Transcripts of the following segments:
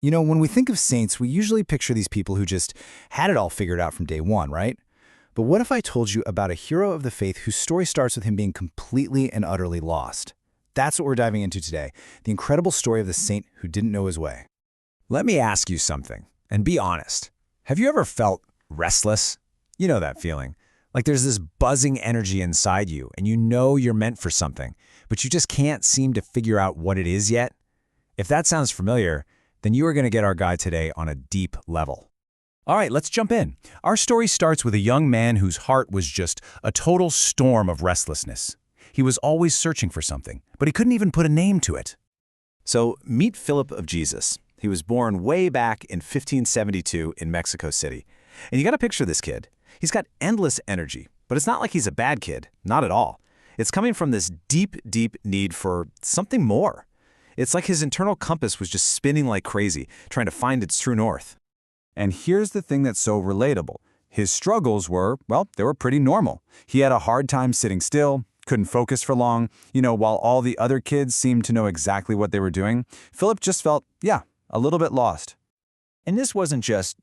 You know, when we think of saints, we usually picture these people who just had it all figured out from day one, right? But what if I told you about a hero of the faith whose story starts with him being completely and utterly lost? That's what we're diving into today, the incredible story of the saint who didn't know his way. Let me ask you something, and be honest. Have you ever felt restless? You know that feeling. Like there's this buzzing energy inside you, and you know you're meant for something, but you just can't seem to figure out what it is yet? If that sounds familiar, then you are going to get our guide today on a deep level. All right, let's jump in. Our story starts with a young man whose heart was just a total storm of restlessness. He was always searching for something, but he couldn't even put a name to it. So, meet Philip of Jesus. He was born way back in 1572 in Mexico City. And you got to picture this kid. He's got endless energy, but it's not like he's a bad kid, not at all. It's coming from this deep, deep need for something more. It's like his internal compass was just spinning like crazy, trying to find its true north. And here's the thing that's so relatable. His struggles were, well, they were pretty normal. He had a hard time sitting still, couldn't focus for long. While all the other kids seemed to know exactly what they were doing, Philip just felt, a little bit lost. And this wasn't just,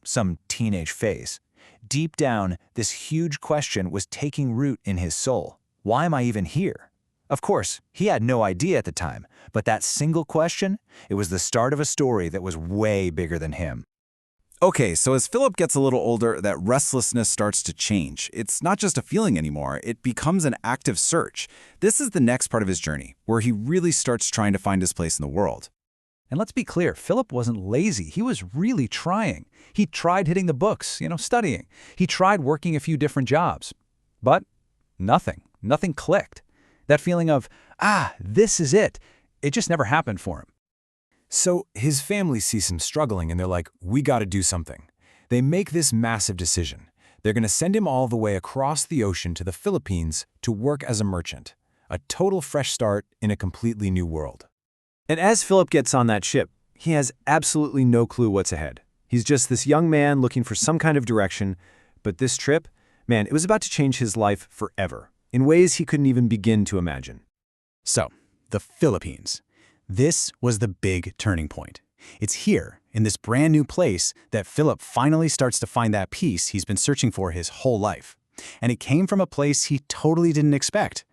some teenage phase. Deep down, this huge question was taking root in his soul. Why am I even here? Of course, he had no idea at the time, but that single question, it was the start of a story that was way bigger than him. Okay, so as Philip gets a little older, that restlessness starts to change. It's not just a feeling anymore, it becomes an active search. This is the next part of his journey, where he really starts trying to find his place in the world. And let's be clear, Philip wasn't lazy. He was really trying. He tried hitting the books, studying. He tried working a few different jobs. But nothing clicked. That feeling of, this is it just never happened for him. So his family sees him struggling and they're like, we got to do something. They make this massive decision. They're going to send him all the way across the ocean to the Philippines to work as a merchant. A total fresh start in a completely new world. And as Philip gets on that ship, he has absolutely no clue what's ahead. He's just this young man looking for some kind of direction, but this trip, it was about to change his life forever, in ways he couldn't even begin to imagine. So, the Philippines. This was the big turning point. It's here, in this brand new place, that Philip finally starts to find that peace he's been searching for his whole life. And it came from a place he totally didn't expect.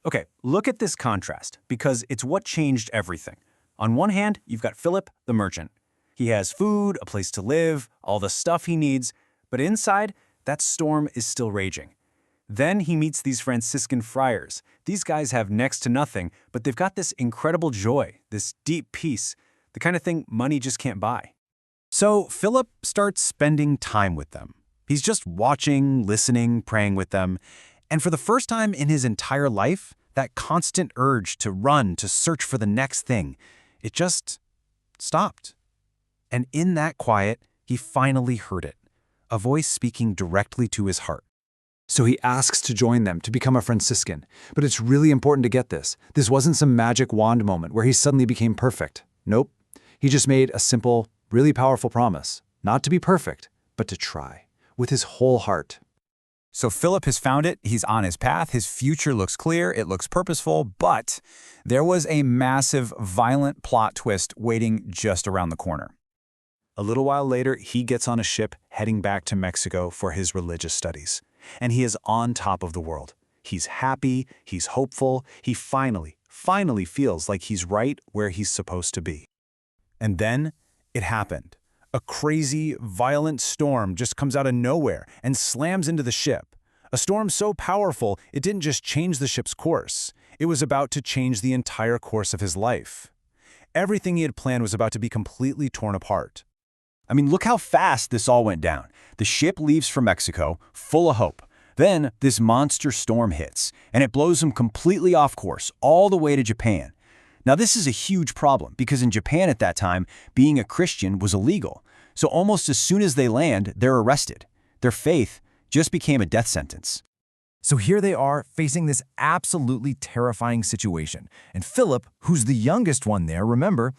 Okay, look at this contrast, because it's what changed everything. On one hand, you've got Philip, the merchant. He has food, a place to live, all the stuff he needs, but inside, that storm is still raging. Then he meets these Franciscan friars. These guys have next to nothing, but they've got this incredible joy, this deep peace, the kind of thing money just can't buy. So Philip starts spending time with them. He's just watching, listening, praying with them. And for the first time in his entire life, that constant urge to run, to search for the next thing, it just stopped. And in that quiet, he finally heard it, a voice speaking directly to his heart. So he asks to join them, to become a Franciscan. But it's really important to get this. This wasn't some magic wand moment where he suddenly became perfect. Nope. He just made a simple, really powerful promise. Not to be perfect, but to try. With his whole heart. So Philip has found it, he's on his path, his future looks clear, it looks purposeful, but there was a massive, violent plot twist waiting just around the corner. A little while later, he gets on a ship heading back to Mexico for his religious studies. And he is on top of the world. He's happy, he's hopeful, he finally feels like he's right where he's supposed to be. And then it happened. A crazy, violent storm just comes out of nowhere and slams into the ship. A storm so powerful, it didn't just change the ship's course. It was about to change the entire course of his life. Everything he had planned was about to be completely torn apart. I mean, look how fast this all went down. The ship leaves for Mexico, full of hope. Then this monster storm hits, and it blows him completely off course, all the way to Japan. Now, this is a huge problem, because in Japan at that time, being a Christian was illegal. So almost as soon as they land, they're arrested. Their faith just became a death sentence. So here they are, facing this absolutely terrifying situation. And Philip, who's the youngest one there, remember,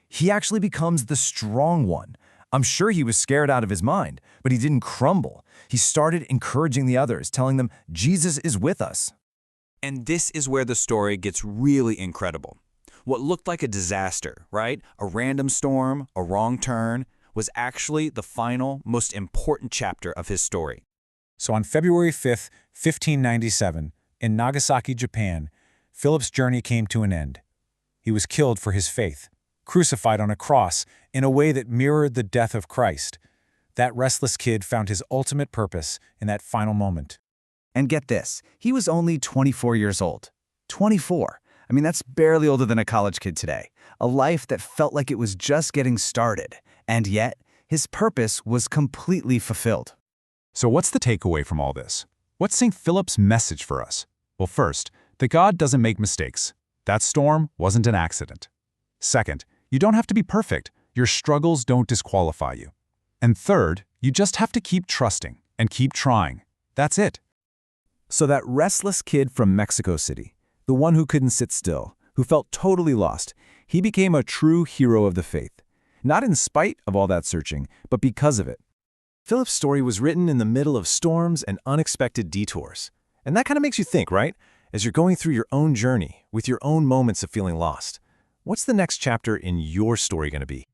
he actually becomes the strong one. I'm sure he was scared out of his mind, but he didn't crumble. He started encouraging the others, telling them, Jesus is with us. And this is where the story gets really incredible. What looked like a disaster, right? A random storm, a wrong turn, was actually the final, most important chapter of his story. So on February 5th, 1597, in Nagasaki, Japan, Philip's journey came to an end. He was killed for his faith, crucified on a cross in a way that mirrored the death of Christ. That restless kid found his ultimate purpose in that final moment. And get this, he was only 24 years old. 24. I mean, that's barely older than a college kid today. A life that felt like it was just getting started. And yet, his purpose was completely fulfilled. So what's the takeaway from all this? What's St. Philip's message for us? Well, first, that God doesn't make mistakes. That storm wasn't an accident. Second, you don't have to be perfect. Your struggles don't disqualify you. And third, you just have to keep trusting and keep trying. That's it. So that restless kid from Mexico City, the one who couldn't sit still, who felt totally lost, he became a true hero of the faith. Not in spite of all that searching, but because of it. Philip's story was written in the middle of storms and unexpected detours. And that kind of makes you think, right? As you're going through your own journey, with your own moments of feeling lost, what's the next chapter in your story going to be?